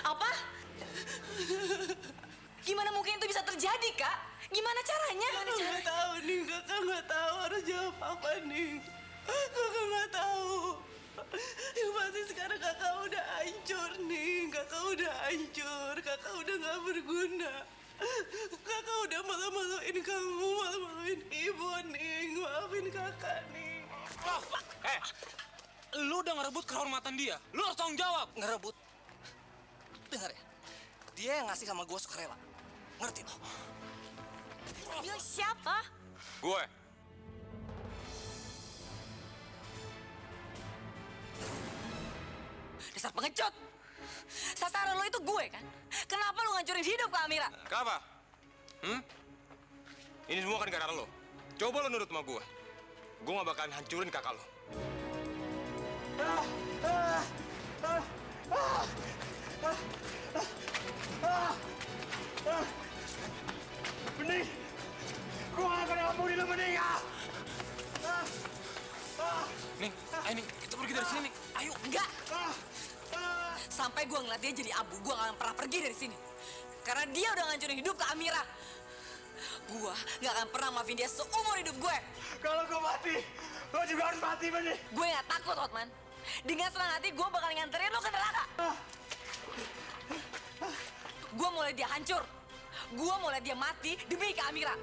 Apa? Gimana mungkin itu bisa terjadi, Kak? Gimana caranya? Nggak tahu nih, kakak nggak tahu harus jawab apa nih. Kakak nggak tahu. Yang pasti sekarang kakak udah hancur nih. Kakak udah hancur. Kakak udah nggak berguna. Kakak udah malu-maluin kamu, malu-maluin ibu nih. Maafin kakak nih. Oh, lu udah ngerebut kehormatan dia. Lu harus tanggung jawab. Ngerebut? Dengar ya, dia yang ngasih sama gue sukarela. Ngerti lo? Bilang siapa? Gue. Dasar pengecut! Sasaran lo itu gue kan? Kenapa lo ngancurin hidup Kak Amira? Kenapa? Ini semua kan gara-gara lo. Coba lo nurut sama gue. Gue gak bakalan hancurin kakak lo. Bening! Gue gak akan ampuni lo, Bening ya! Ning, ayo Ning, kita pergi dari sini, Ning. Ayo. Enggak! Sampai gue ngeliat dia jadi abu, gue gak akan pernah pergi dari sini. Karena dia udah ngancurin hidup Kak Amira. Gue gak akan pernah maafin dia seumur hidup gue. Kalau gue mati, lo juga harus mati, Bening! Gue gak takut, Hotman. Dengan senang hati, gue bakal nganterin lo ke neraka. Gue mau lihat dia hancur. Gue mau lihat dia mati demi Kak Amira.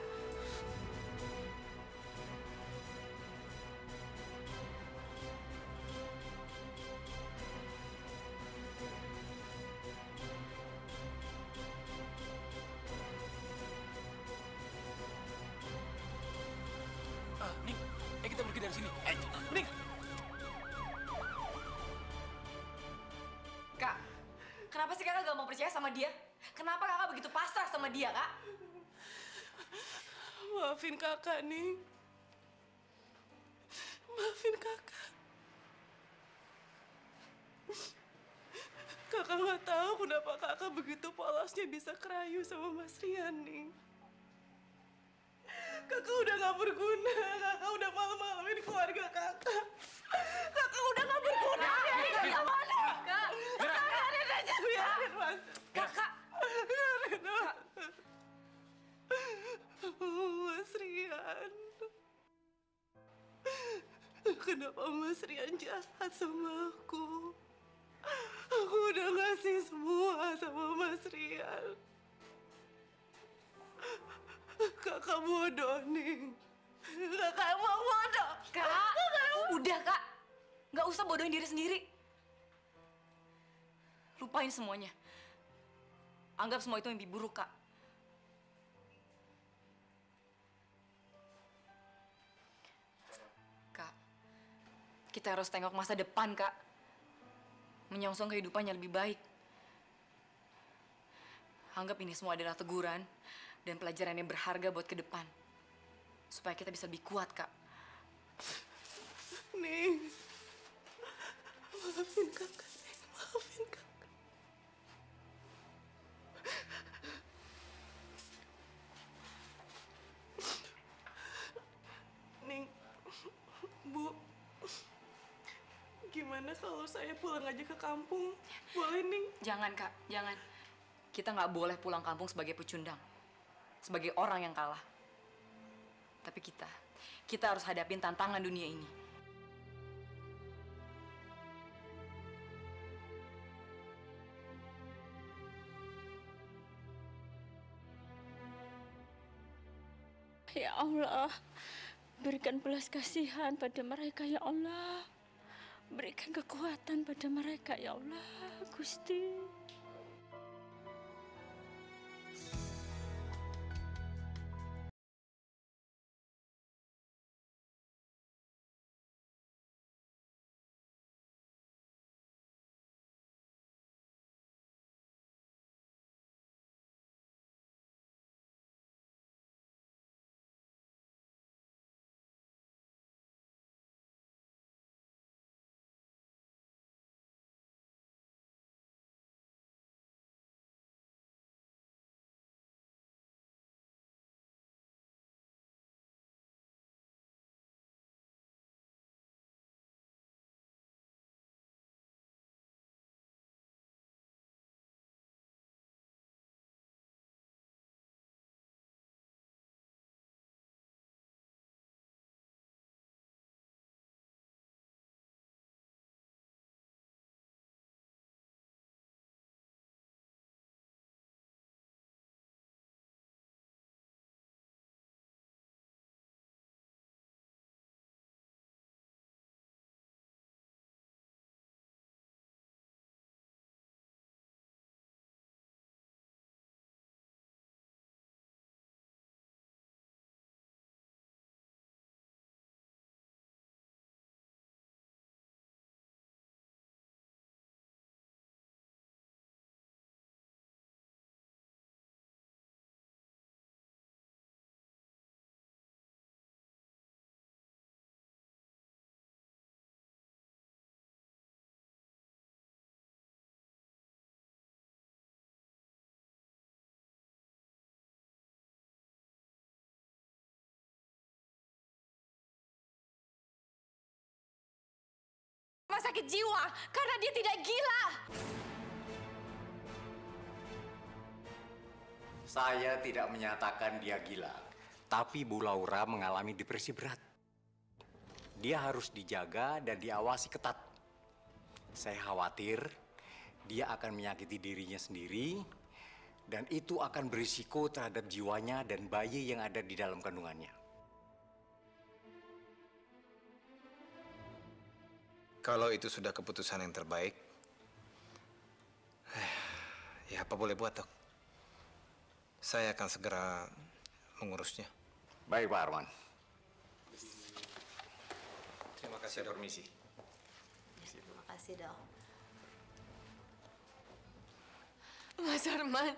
Ning, ayo kita pergi dari sini. Ning! Kak, kenapa sih kakak gak mau percaya sama dia? Kenapa kakak begitu pasrah sama dia, Kak? Maafin kakak nih. Maafin kakak. Kakak nggak tahu kenapa kakak begitu polosnya bisa kerayu sama Mas Rian nih. Kakak udah nggak berguna. Kakak udah malu-maluin keluarga kakak. Kakak udah nggak berguna. Biarin mana? Kak, biarin aja. Biarin Mas. Kakak! Biarin Mas. Mas Rian. Kenapa Mas Rian jahat sama aku? Aku udah ngasih semua sama Mas Rian. Kakak bodoh nih. Kakak emang bodoh. Kak! Udah, Kak. Nggak usah bodohin diri sendiri. Lupain semuanya. Anggap semua itu mimpi buruk, Kak. Kak, kita harus tengok masa depan, Kak. Menyongsong kehidupan yang lebih baik. Anggap ini semua adalah teguran dan pelajaran yang berharga buat ke depan. Supaya kita bisa lebih kuat, Kak. Ning. Maafin kakak, Ning. Maafin kakak. Ning, Bu, gimana kalau saya pulang aja ke kampung? Boleh, Ning? Jangan, Kak. Jangan. Kita nggak boleh pulang kampung sebagai pecundang. Sebagai orang yang kalah. Tapi kita harus hadapin tantangan dunia ini. Ya Allah, berikan belas kasihan pada mereka ya Allah. Berikan kekuatan pada mereka ya Allah, Gusti. rumah sakit jiwa karena dia tidak gila. Saya tidak menyatakan dia gila, tapi Bu Laura mengalami depresi berat. Dia harus dijaga dan diawasi ketat. Saya khawatir dia akan menyakiti dirinya sendiri, dan itu akan berisiko terhadap jiwanya dan bayi yang ada di dalam kandungannya. Kalau itu sudah keputusan yang terbaik, ya apa boleh buat, Dok? Saya akan segera mengurusnya. Baik, Pak Arman. Terima kasih, Dok. Permisi. Terima kasih, Dok. Mas Arman,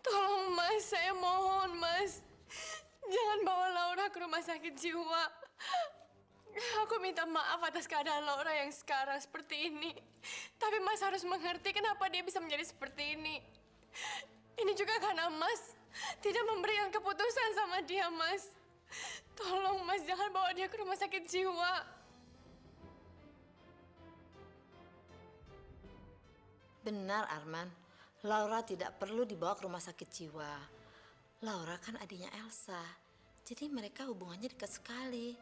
tolong Mas, saya mohon Mas. Jangan bawa Laura ke rumah sakit jiwa. Aku minta maaf atas keadaan Laura yang sekarang seperti ini. Tapi Mas harus mengerti kenapa dia bisa menjadi seperti ini. Ini juga karena Mas tidak memberikan keputusan sama dia, Mas. Tolong Mas, jangan bawa dia ke rumah sakit jiwa. Benar, Arman. Laura tidak perlu dibawa ke rumah sakit jiwa. Laura kan adiknya Elsa. Jadi mereka hubungannya dekat sekali.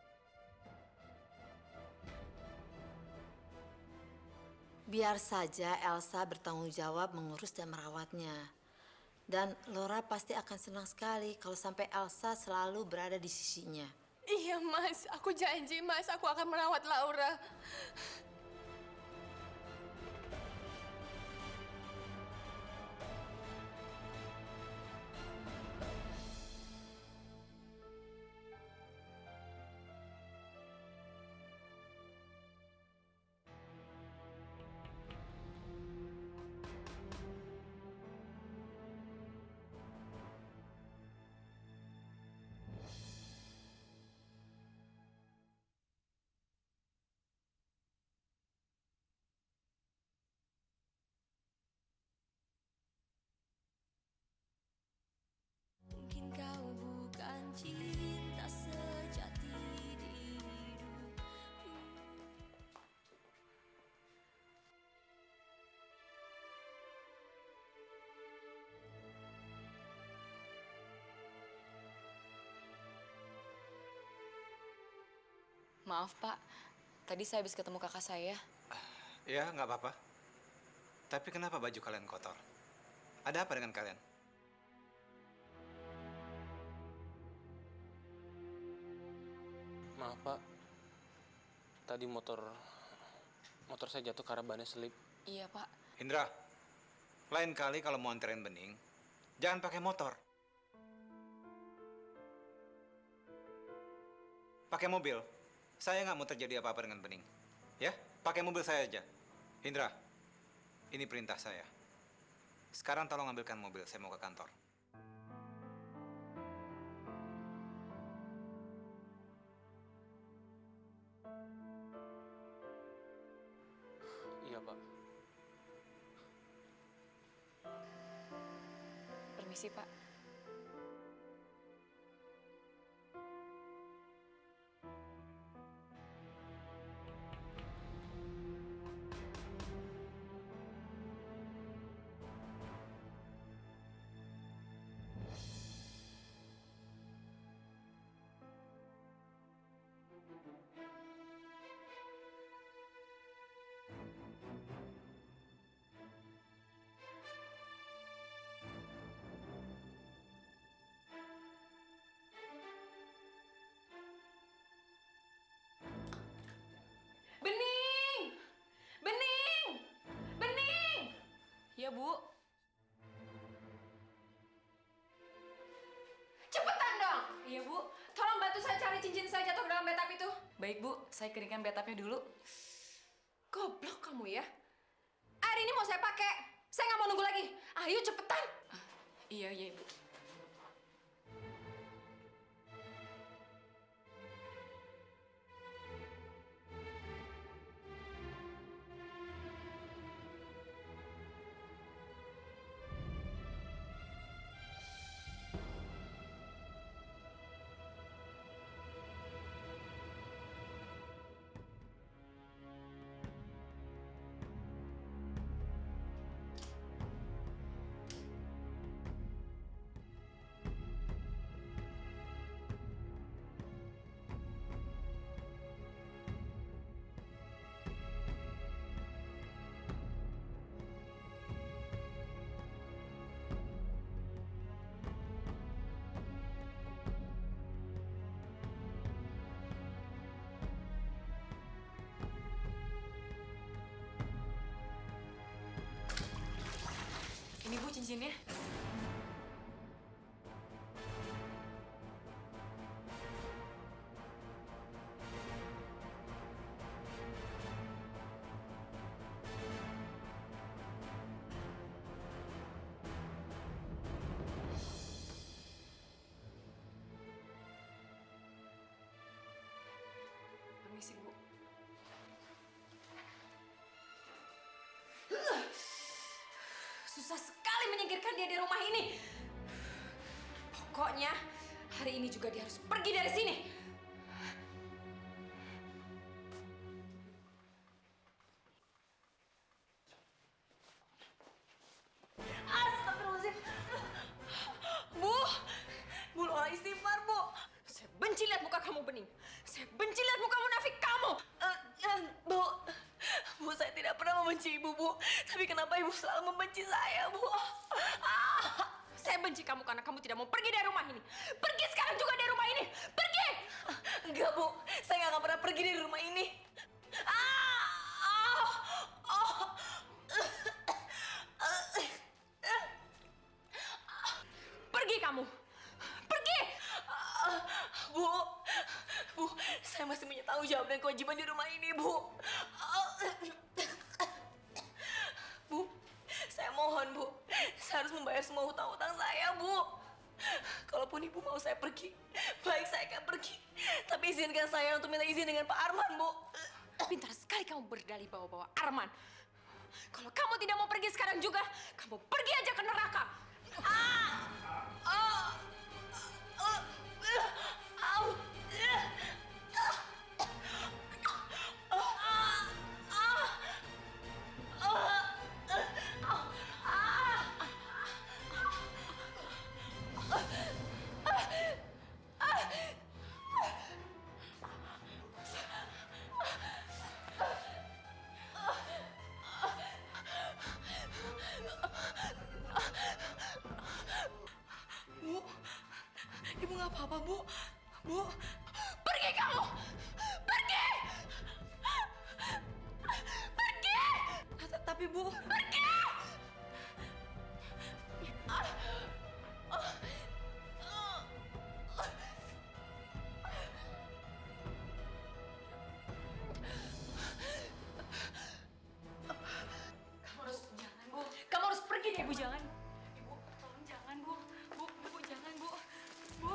Biar saja Elsa bertanggung jawab mengurus dan merawatnya. Dan Laura pasti akan senang sekali kalau sampai Elsa selalu berada di sisinya. Iya, Mas. Aku janji, Mas. Aku akan merawat Laura. Mungkin kau bukan cinta sejati di hidup. Maaf, Pak. Tadi saya habis ketemu kakak saya. Ya, nggak apa-apa. Tapi kenapa baju kalian kotor? Ada apa dengan kalian? Maaf Pak, tadi motor saya jatuh karena bannya selip. Iya, Pak. Indra, lain kali kalau mau anterin Bening, jangan pakai motor. Pakai mobil. Saya nggak mau terjadi apa-apa dengan Bening. Ya, pakai mobil saya aja. Indra, ini perintah saya. Sekarang tolong ambilkan mobil, saya mau ke kantor. Iya Pak. Permisi, Pak. Bening! Bening! Bening! Ya, Bu. Cepetan dong! Iya, Bu. Tolong bantu saya cari cincin saya jatuh ke dalam batap itu. Baik, Bu. Saya keringkan bathtubnya dulu. Goblok kamu ya. Air ini mau saya pakai. Saya nggak mau nunggu lagi. Ayo cepetan. Iya, Ibu. izin ya. Permisi, Bu. Susah sekali menyingkirkan dia dari rumah ini. Pokoknya hari ini juga dia harus pergi dari sini. Astagfirullahaladzim. Bu Laura istighfar, Bu. Saya benci lihat muka kamu bening. Saya benci lihat muka munafik kamu. Bu, saya tidak pernah membenci Ibu, Bu. Tapi kenapa Ibu selalu membenci saya, Bu? Saya benci kamu karena kamu tidak mau pergi dari rumah ini. Pergi sekarang juga dari rumah ini. Pergi! Enggak, Bu. Saya nggak akan pernah pergi dari rumah ini. Pergi kamu. Pergi! Bu, saya masih punya tanggung jawab dan kewajiban di rumah ini, Bu. Bu, saya mohon, Bu. Saya harus membayar semua hutang-hutang saya, Bu. Kalaupun Ibu mau saya pergi, baik saya akan pergi. Tapi izinkan saya untuk minta izin dengan Pak Arman, Bu. Pintar sekali kamu berdalih bawa-bawa Arman. Kalau kamu tidak mau pergi sekarang juga, kamu pergi aja ke neraka. Bu, Ibu nggak apa-apa, Bu. Bu, pergi kamu! Pergi! Pergi! Tapi Bu, pergi! Kamu harus jangan, Bu. Kamu harus pergi deh, Bu, jangan. Ibu, tolong jangan, Bu. Bu, jangan, Bu. Bu.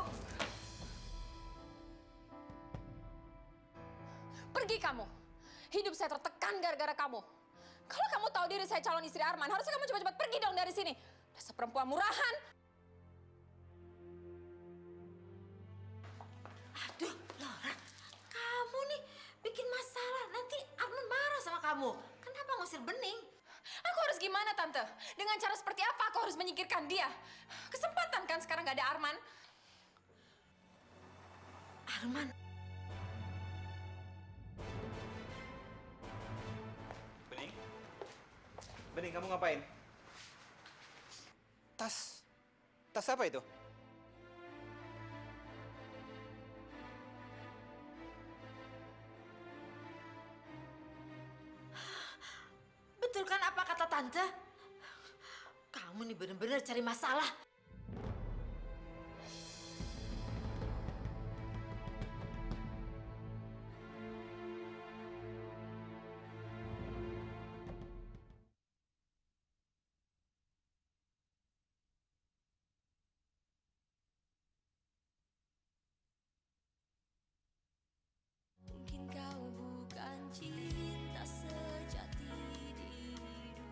Pergi kamu. Hidup saya tertekan gara-gara kamu. Kalau kamu tahu diri saya calon istri Arman, harusnya kamu cepat-cepat pergi dong dari sini. Dasar perempuan murahan. Aduh, Laura, kamu nih bikin masalah. Nanti Arman marah sama kamu. Kenapa ngusir Bening? Aku harus gimana, Tante? Dengan cara seperti apa aku harus menyingkirkan dia? Kesempatan kan sekarang gak ada Arman. Arman. Bening, kamu ngapain? Tas apa itu? Betul kan apa kata Tante? Kamu nih bener-bener cari masalah. Mungkin kau bukan cinta sejati di hidup.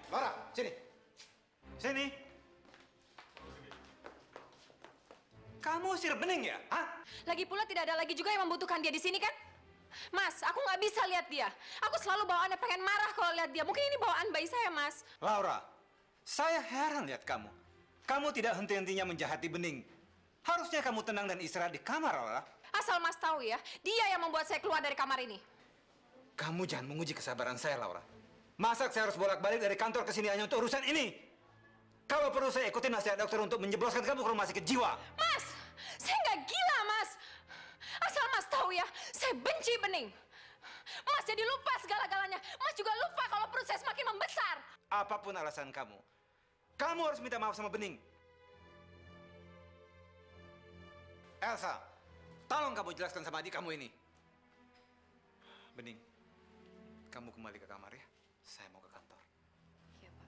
Laura, sini. Sini. Kamu usir Bening ya? Hah? Lagi pula tidak ada lagi juga yang membutuhkan dia di sini kan? Mas, aku nggak bisa lihat dia. Aku selalu bawaannya pengen marah kalau lihat dia. Mungkin ini bawaan bayi saya, Mas. Laura, saya heran lihat kamu. Kamu tidak henti-hentinya menjahati Bening. Harusnya kamu tenang dan istirahat di kamar, Laura. Asal Mas tahu ya, dia yang membuat saya keluar dari kamar ini. Kamu jangan menguji kesabaran saya, Laura. Masa saya harus bolak-balik dari kantor ke sini hanya untuk urusan ini? Kalau perlu saya ikutin nasihat dokter untuk menjebloskan kamu ke rumah sakit jiwa. Mas, saya nggak gila, Mas. Asal Mas tahu ya, saya benci Bening. Mas jadi lupa segala-galanya. Mas juga lupa kalau perut saya semakin apapun alasan kamu harus minta maaf sama Bening. Elsa, tolong kamu jelaskan sama adik kamu ini. Bening, kamu kembali ke kamar ya. Saya mau ke kantor. Iya, Pak.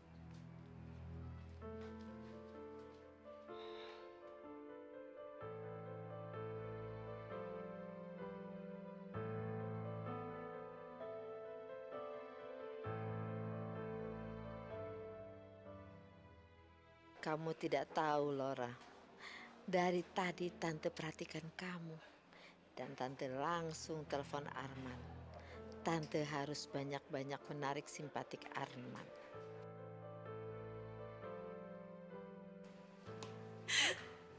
Kamu tidak tahu, Laura. Dari tadi Tante perhatikan kamu. Dan Tante langsung telepon Arman. Tante harus banyak-banyak menarik simpatik Arman.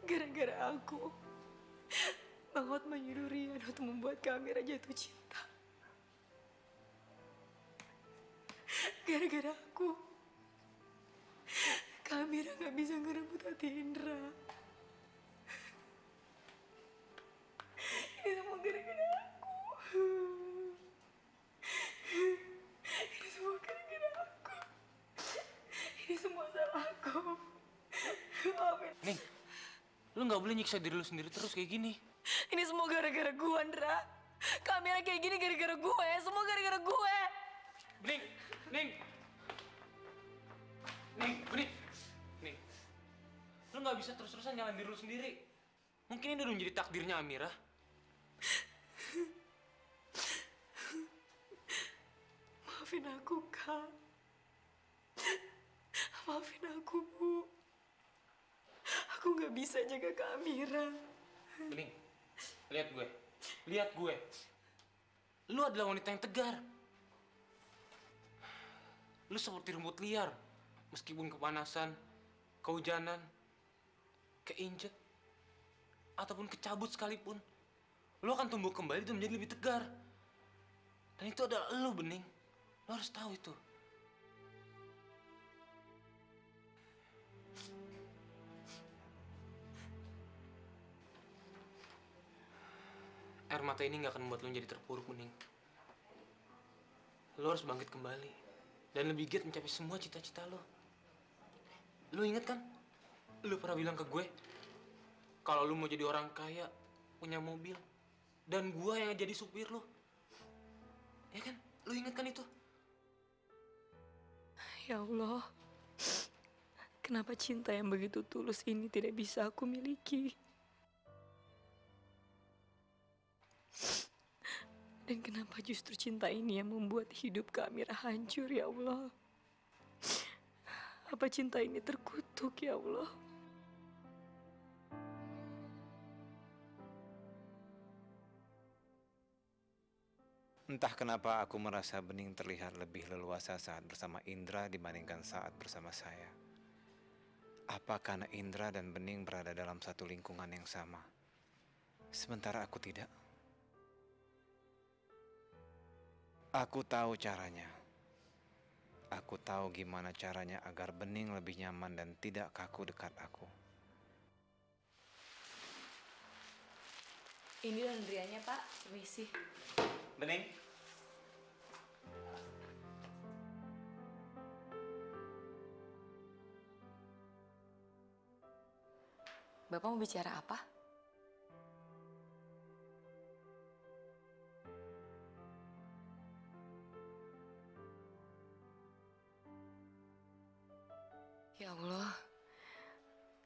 Gara-gara aku, Bang Hot menyuruh Rian untuk membuat Kamira jatuh cinta. Gara-gara aku, Kamira gak bisa ngerebut hati Indra. Ini semua gara-gara aku. Ini semua gara-gara aku. Ini semua salah aku. Maafin. Ning, lu nggak boleh nyiksa diri lu sendiri terus kayak gini. Ini semua gara-gara gue, Andra. Kamera kayak gini gara-gara gue. Semua gara-gara gue. Bening, Ning, Bening, Ning. Lu nggak bisa terus-terusan nyalain diri lu sendiri. Mungkin ini udah menjadi takdirnya Amira. Maafin aku, Kak. Maafin aku, Bu. Aku nggak bisa jaga Kak Amira. Bening, lihat gue. Lihat gue. Lu adalah wanita yang tegar. Lu seperti rumput liar. Meskipun kepanasan, kehujanan, keinjek, ataupun kecabut sekalipun, lu akan tumbuh kembali dan menjadi lebih tegar. Dan itu adalah lu, Bening. Lu harus tahu itu. Air mata ini nggak akan membuat lu jadi terpuruk, Bening. Lu harus bangkit kembali dan lebih giat mencapai semua cita-cita lu. Lu inget kan? Lu pernah bilang ke gue kalau lu mau jadi orang kaya, punya mobil, dan gua yang jadi supir lu. Ya kan? Lu inget kan itu? Ya Allah, kenapa cinta yang begitu tulus ini tidak bisa aku miliki? Dan kenapa justru cinta ini yang membuat hidup Kak Amira hancur, ya Allah? Apa cinta ini terkutuk, ya Allah? Entah kenapa aku merasa Bening terlihat lebih leluasa saat bersama Indra dibandingkan saat bersama saya. Apa karena Indra dan Bening berada dalam satu lingkungan yang sama, sementara aku tidak? Aku tahu caranya. Aku tahu gimana caranya agar Bening lebih nyaman dan tidak kaku dekat aku. Ini laundryannya, Pak. Permisi. Bening? Bapak mau bicara apa? Ya Allah,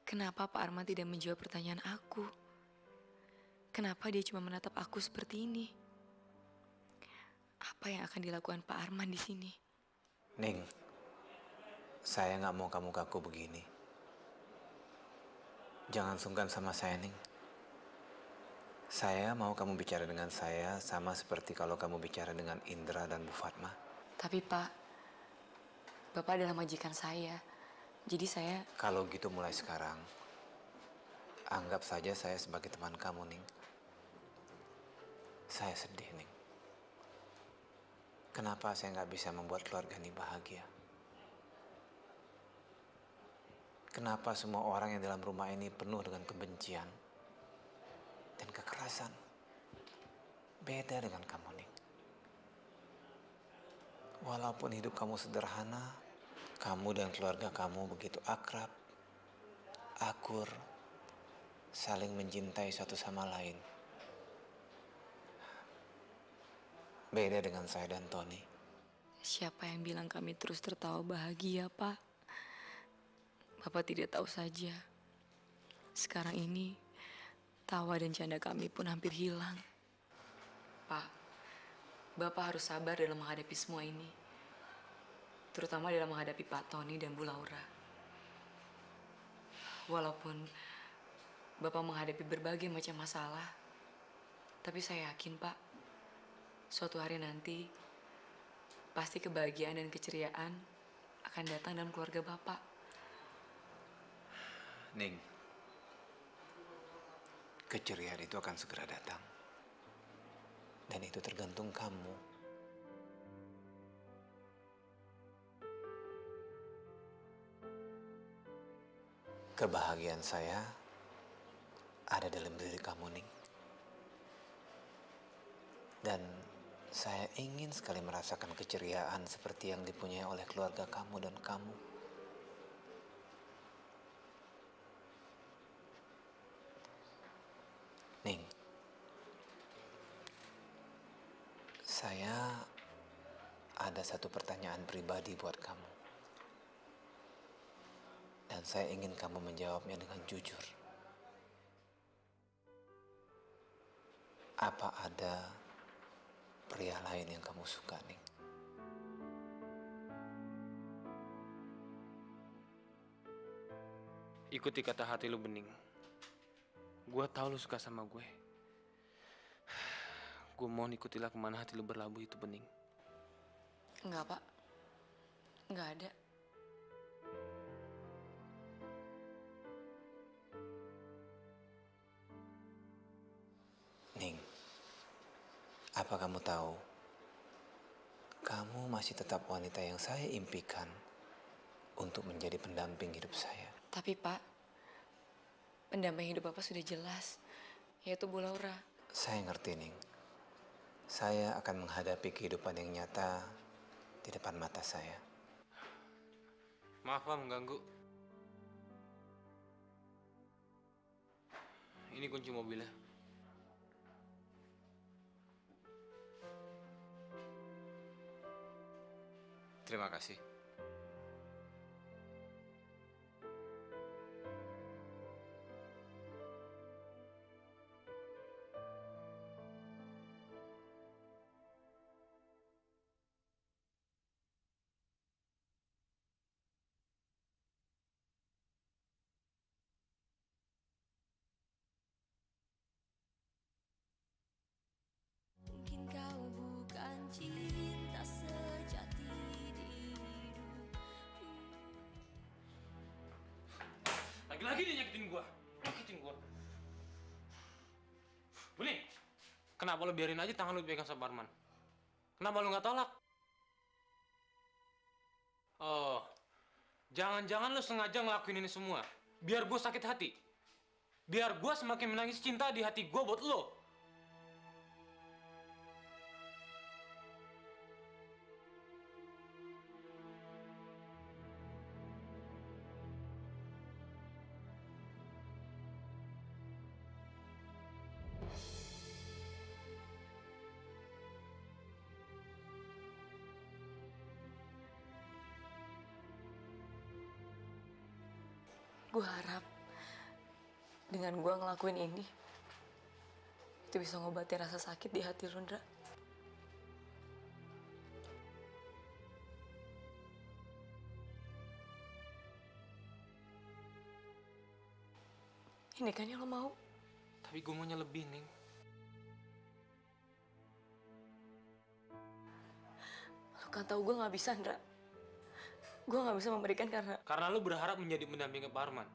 kenapa Pak Arman tidak menjawab pertanyaan aku? Kenapa dia cuma menatap aku seperti ini? Apa yang akan dilakukan Pak Arman di sini? Ning, saya nggak mau kamu kaku begini. Jangan sungkan sama saya, Ning. Saya mau kamu bicara dengan saya sama seperti kalau kamu bicara dengan Indra dan Bu Fatma. Tapi Pak, Bapak adalah majikan saya. Jadi saya... Kalau gitu mulai sekarang, anggap saja saya sebagai teman kamu, Ning. Saya sedih, Ning. Kenapa saya nggak bisa membuat keluarga ini bahagia? Kenapa semua orang yang dalam rumah ini penuh dengan kebencian dan kekerasan? Beda dengan kamu, Ning. Walaupun hidup kamu sederhana, kamu dan keluarga kamu begitu akrab, akur, saling mencintai satu sama lain. Beda dengan saya dan Tony. Siapa yang bilang kami terus tertawa bahagia, Pak? Bapak tidak tahu saja. Sekarang ini, tawa dan canda kami pun hampir hilang. Pak, Bapak harus sabar dalam menghadapi semua ini. Terutama dalam menghadapi Pak Tony dan Bu Laura. Walaupun Bapak menghadapi berbagai macam masalah, tapi saya yakin, Pak, suatu hari nanti, pasti kebahagiaan dan keceriaan akan datang dalam keluarga Bapak. Ning, keceriaan itu akan segera datang. Dan itu tergantung kamu. Kebahagiaan saya ada dalam diri kamu, Ning. Dan saya ingin sekali merasakan keceriaan seperti yang dipunyai oleh keluarga kamu dan kamu. Ning, saya ada satu pertanyaan pribadi buat kamu. Dan saya ingin kamu menjawabnya dengan jujur. Apa ada pria lain yang kamu suka, Ning? Ikuti kata hati lu, Bening. Gue tahu lu suka sama gue. Gue mohon ikutilah kemana hati lu berlabuh itu, Bening. Enggak, Pak. Enggak ada. Ning, apa kamu tahu? Kamu masih tetap wanita yang saya impikan untuk menjadi pendamping hidup saya. Tapi, Pak, pendamping hidup Bapak sudah jelas, yaitu Bu Laura. Saya ngerti, Ning. Saya akan menghadapi kehidupan yang nyata di depan mata saya. Maaf, Pak, mengganggu. Ini kunci mobilnya. Terima kasih. Mungkin kau bukan cinta sejati di hidup. Lagi-lagi dia nyakitin gua. Bening, kenapa lu biarin aja tangan lu dipegang sama Arman? Kenapa lu nggak tolak? Oh, jangan-jangan lu sengaja ngelakuin ini semua biar gua sakit hati. Biar gua semakin menangis cinta di hati gua buat lo. Gue harap dengan gue ngelakuin ini, itu bisa ngobatin rasa sakit di hati lu, Ndra. Ini kan yang lo mau. Tapi gue maunya lebih, Ning. Lo kan tahu gue nggak bisa, Ndra. Gue nggak bisa memberikan karena... Karena lu berharap menjadi pendamping ke Pak Arman.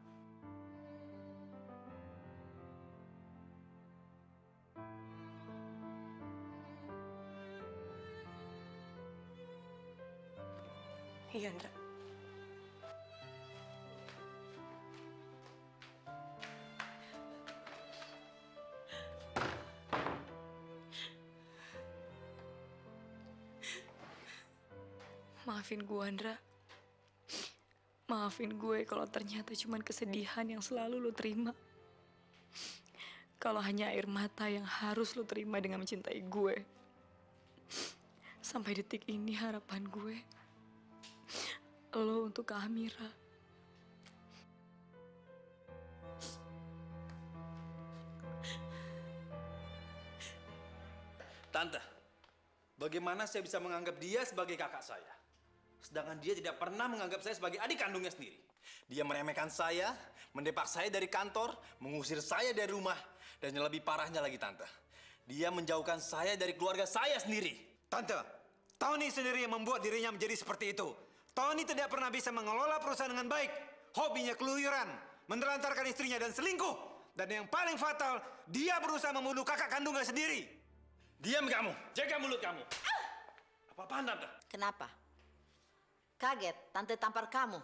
Iya, Ndra. Maafin gue, Ndra. Maafin gue kalau ternyata cuma kesedihan yang selalu lo terima. Kalau hanya air mata yang harus lo terima dengan mencintai gue. Sampai detik ini harapan gue, lo untuk Kak Amira. Tante, bagaimana saya bisa menganggap dia sebagai kakak saya? Sedangkan dia tidak pernah menganggap saya sebagai adik kandungnya sendiri. Dia meremehkan saya, mendepak saya dari kantor, mengusir saya dari rumah, dan yang lebih parahnya lagi, Tante. Dia menjauhkan saya dari keluarga saya sendiri. Tante, Tony sendiri yang membuat dirinya menjadi seperti itu. Tony tidak pernah bisa mengelola perusahaan dengan baik. Hobinya keluyuran, menelantarkan istrinya dan selingkuh. Dan yang paling fatal, dia berusaha membunuh kakak kandungnya sendiri. Diam kamu, jaga mulut kamu. Apa-apaan, Tante? Kenapa? Kaget Tante tampar kamu.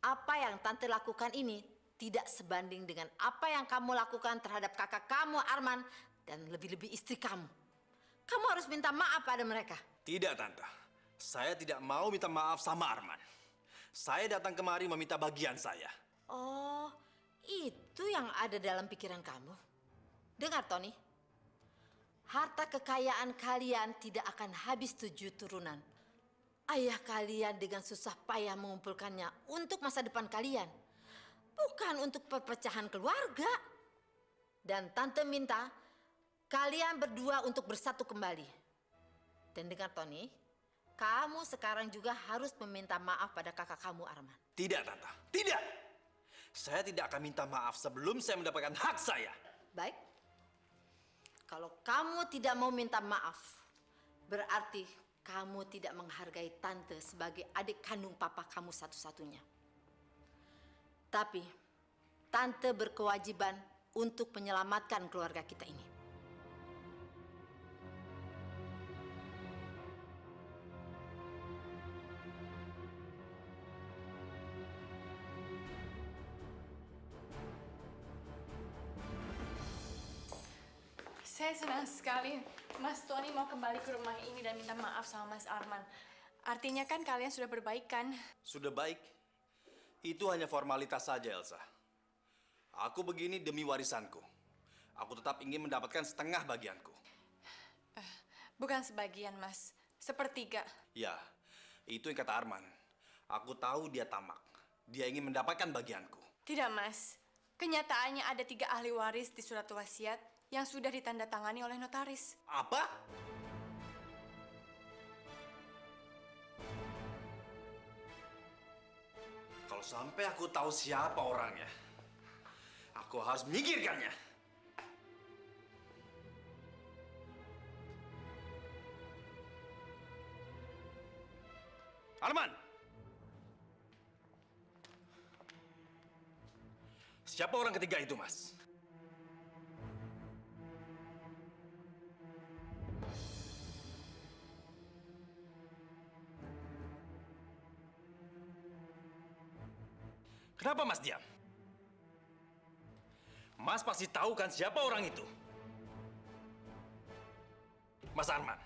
Apa yang Tante lakukan ini tidak sebanding dengan apa yang kamu lakukan terhadap kakak kamu, Arman, dan lebih-lebih istri kamu. Kamu harus minta maaf pada mereka. Tidak, Tante. Saya tidak mau minta maaf sama Arman. Saya datang kemari meminta bagian saya. Oh, itu yang ada dalam pikiran kamu. Dengar, Tony. Harta kekayaan kalian tidak akan habis 7 turunan. Ayah kalian dengan susah payah mengumpulkannya untuk masa depan kalian. Bukan untuk perpecahan keluarga. Dan Tante minta kalian berdua untuk bersatu kembali. Dan dengar, Tony, kamu sekarang juga harus meminta maaf pada kakak kamu, Arman. Tidak, Tante. Tidak. Saya tidak akan minta maaf sebelum saya mendapatkan hak saya. Baik. Kalau kamu tidak mau minta maaf, berarti kamu tidak menghargai Tante sebagai adik kandung papa kamu satu-satunya. Tapi Tante berkewajiban untuk menyelamatkan keluarga kita ini. Saya senang sekali Mas Tony mau kembali ke rumah ini dan minta maaf sama Mas Arman. Artinya kan kalian sudah berbaikan. Sudah baik. Itu hanya formalitas saja, Elsa. Aku begini demi warisanku. Aku tetap ingin mendapatkan setengah bagianku. Bukan sebagian, Mas. Sepertiga. Ya, itu yang kata Arman. Aku tahu dia tamak. Dia ingin mendapatkan bagianku. Tidak, Mas. Kenyataannya ada 3 ahli waris di surat wasiat yang sudah ditandatangani oleh notaris. Apa? Kalau sampai aku tahu siapa orangnya, aku harus menyingkirkannya. Arman! Siapa orang ketiga itu, Mas? Kenapa Mas diam? Mas pasti tahu kan siapa orang itu? Mas Arman,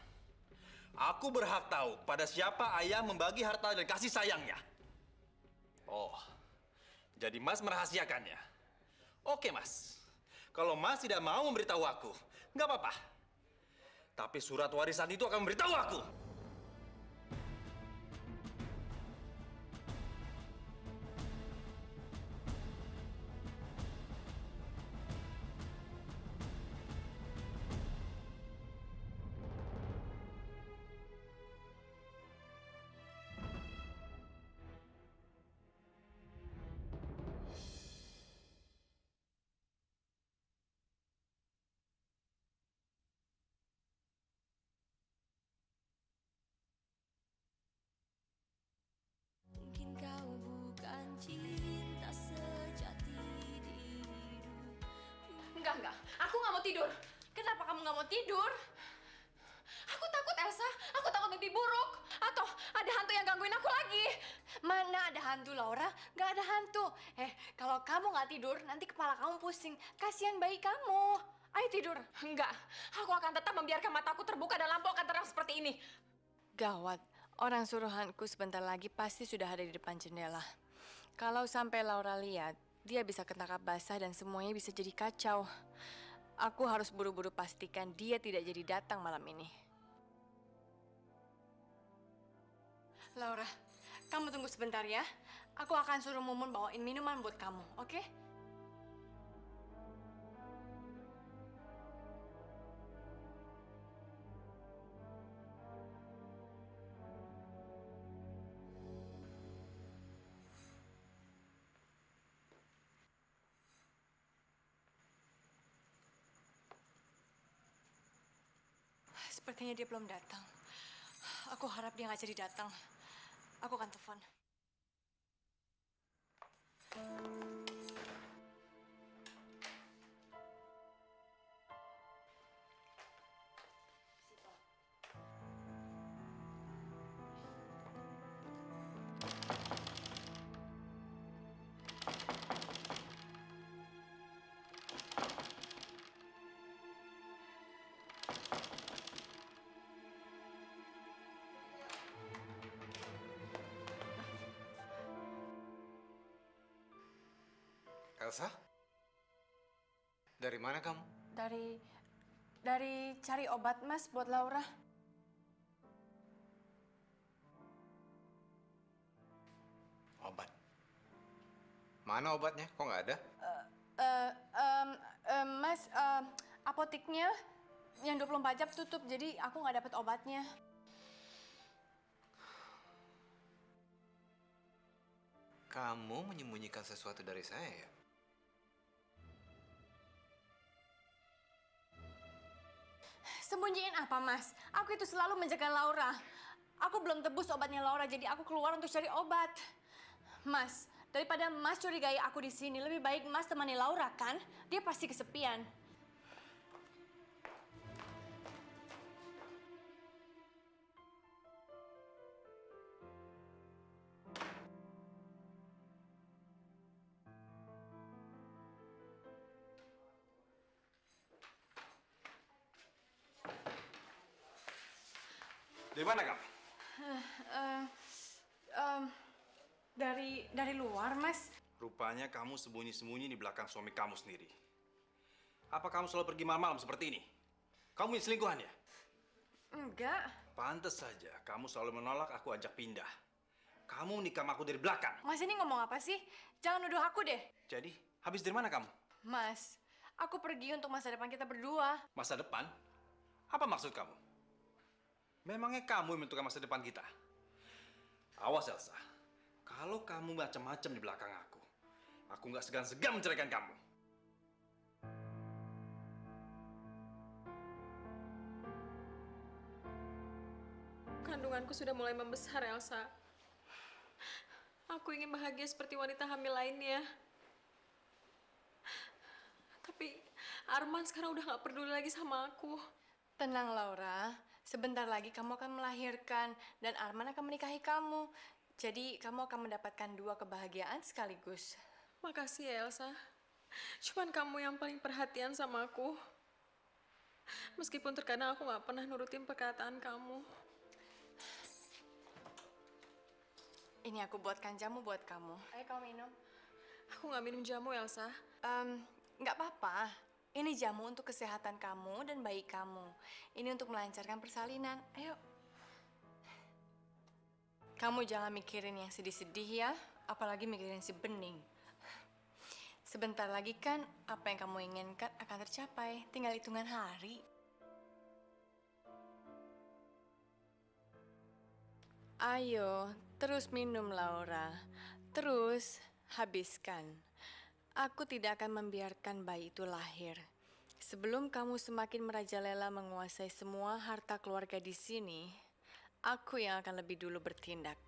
aku berhak tahu pada siapa ayah membagi harta dan kasih sayangnya. Oh, jadi Mas merahasiakannya. Oke Mas, kalau Mas tidak mau memberitahu aku, nggak apa-apa. Tapi surat warisan itu akan memberitahu aku. Mungkin kau bukan cinta sejati di hidup. Enggak. Aku nggak mau tidur. Kenapa kamu nggak mau tidur? Aku takut, Elsa. Aku takut mimpi buruk. Atau ada hantu yang gangguin aku lagi. Mana ada hantu, Laura? Nggak ada hantu. Kalau kamu nggak tidur, nanti kepala kamu pusing. Kasihan bayi kamu. Ayo tidur. Enggak. Aku akan tetap membiarkan mataku terbuka dan lampu akan terang seperti ini. Gawat. Orang suruhanku sebentar lagi pasti sudah ada di depan jendela. Kalau sampai Laura lihat, dia bisa ketangkap basah dan semuanya bisa jadi kacau. Aku harus buru-buru pastikan dia tidak jadi datang malam ini. Laura, kamu tunggu sebentar ya. Aku akan suruh Mumun bawain minuman buat kamu, oke? Sepertinya dia belum datang. Aku harap dia nggak jadi datang. Aku akan telepon. Elsa? Dari mana kamu? Dari cari obat, Mas, buat Laura. Obat? Mana obatnya? Kok nggak ada? Mas, apoteknya yang 24 jam tutup, jadi aku nggak dapat obatnya. Kamu menyembunyikan sesuatu dari saya ya? Sembunyiin apa, Mas? Aku itu selalu menjaga Laura. Aku belum tebus obatnya Laura, jadi aku keluar untuk cari obat. Mas, daripada Mas curigai aku di sini, lebih baik Mas temani Laura, kan? Dia pasti kesepian. Dari mana kamu? Dari luar, Mas. Rupanya kamu sembunyi-sembunyi di belakang suami kamu sendiri. Apa kamu selalu pergi malam-malam seperti ini? Kamu punya selingkuhan ya? Enggak. Pantes saja kamu selalu menolak aku ajak pindah. Kamu nikam aku dari belakang. Mas ini ngomong apa sih? Jangan nuduh aku deh. Jadi, habis dari mana kamu? Mas, aku pergi untuk masa depan kita berdua. Masa depan? Apa maksud kamu? Memangnya kamu yang menentukan masa depan kita? Awas Elsa, kalau kamu macam-macam di belakang aku nggak segan-segan menceraikan kamu. Kandunganku sudah mulai membesar, Elsa. Aku ingin bahagia seperti wanita hamil lainnya. Tapi Arman sekarang udah gak peduli lagi sama aku. Tenang, Laura. Sebentar lagi kamu akan melahirkan dan Arman akan menikahi kamu. Jadi kamu akan mendapatkan 2 kebahagiaan sekaligus. Makasih ya, Elsa. Cuman kamu yang paling perhatian sama aku. Meskipun terkadang aku gak pernah nurutin perkataan kamu. Ini aku buatkan jamu buat kamu. Ayo kamu minum. Aku gak minum jamu, Elsa. Nggak apa-apa. Ini jamu untuk kesehatan kamu dan bayi kamu. Ini untuk melancarkan persalinan. Ayo. Kamu jangan mikirin yang sedih-sedih ya. Apalagi mikirin si Bening. Sebentar lagi kan apa yang kamu inginkan akan tercapai. Tinggal hitungan hari. Ayo, terus minum Laura. Terus habiskan. Aku tidak akan membiarkan bayi itu lahir. Sebelum kamu semakin merajalela menguasai semua harta keluarga di sini, aku yang akan lebih dulu bertindak.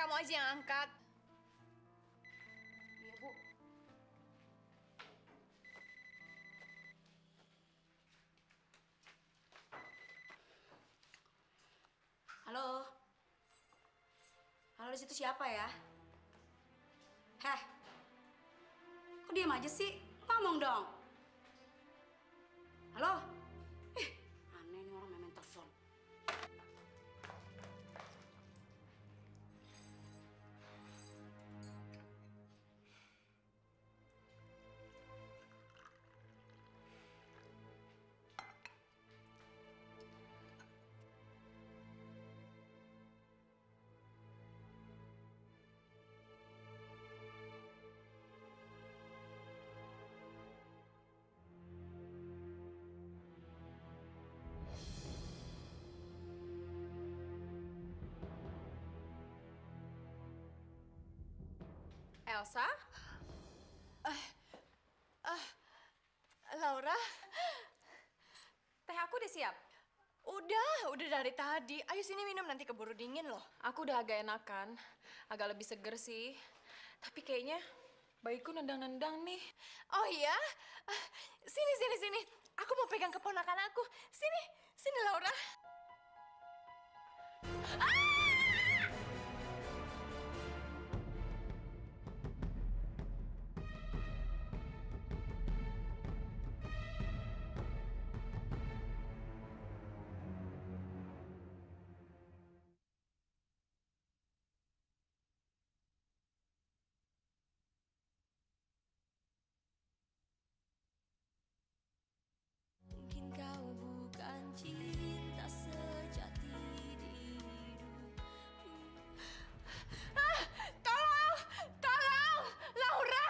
kamu aja yang angkat. Iya, Bu. Halo. Halo, di situ siapa ya? Heh. Kok diam aja sih? Ngomong dong. Halo? Aneh nih orang main telepon. Elsa? Laura? Teh aku udah siap? Udah dari tadi. Ayo sini minum, nanti keburu dingin loh. Aku udah agak enakan, agak lebih seger sih. Tapi kayaknya bayiku nendang-nendang nih. Oh iya? Sini. Aku mau pegang keponakan aku. Sini Laura. Mungkin kau bukan cinta sejati di hidupku. Tolong! Laura!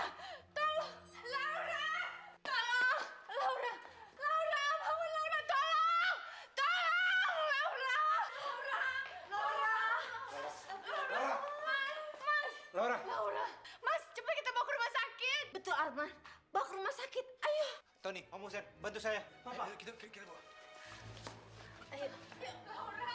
Tolong! Laura! Tolong! Laura! Bangun Laura! Tolong! Laura! Laura! Laura! Mas, cepat kita bawa ke rumah sakit! Betul, Arman. Bawa ke rumah sakit. Ayo. Tony, Om Hussein, bantu saya. Papa. Ayo, kita bawa. Ayo. Laura!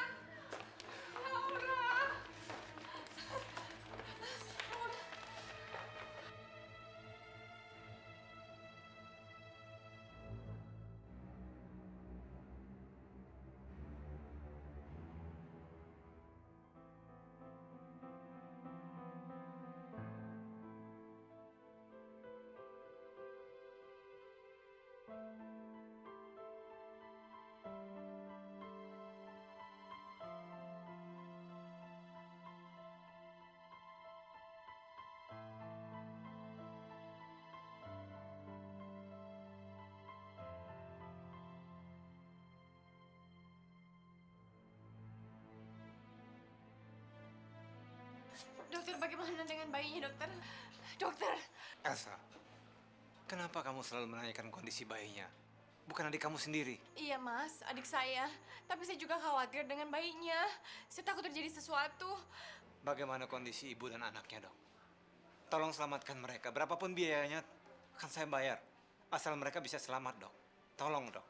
Dokter, bagaimana dengan bayinya, dokter? Dokter! Elsa, kenapa kamu selalu menanyakan kondisi bayinya? Bukan adik kamu sendiri. Iya, Mas. Adik saya. Tapi saya juga khawatir dengan bayinya. Saya takut terjadi sesuatu. Bagaimana kondisi ibu dan anaknya, dok? Tolong selamatkan mereka. Berapapun biayanya, akan saya bayar. Asal mereka bisa selamat, dok. Tolong, dok.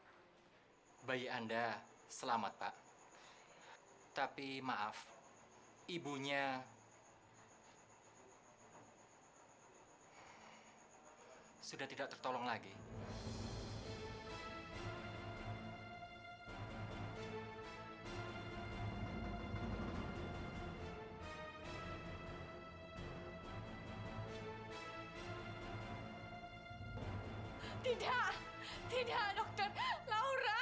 Bayi Anda selamat, Pak. Tapi maaf, ibunya sudah tidak tertolong lagi. Tidak, dokter. Laura,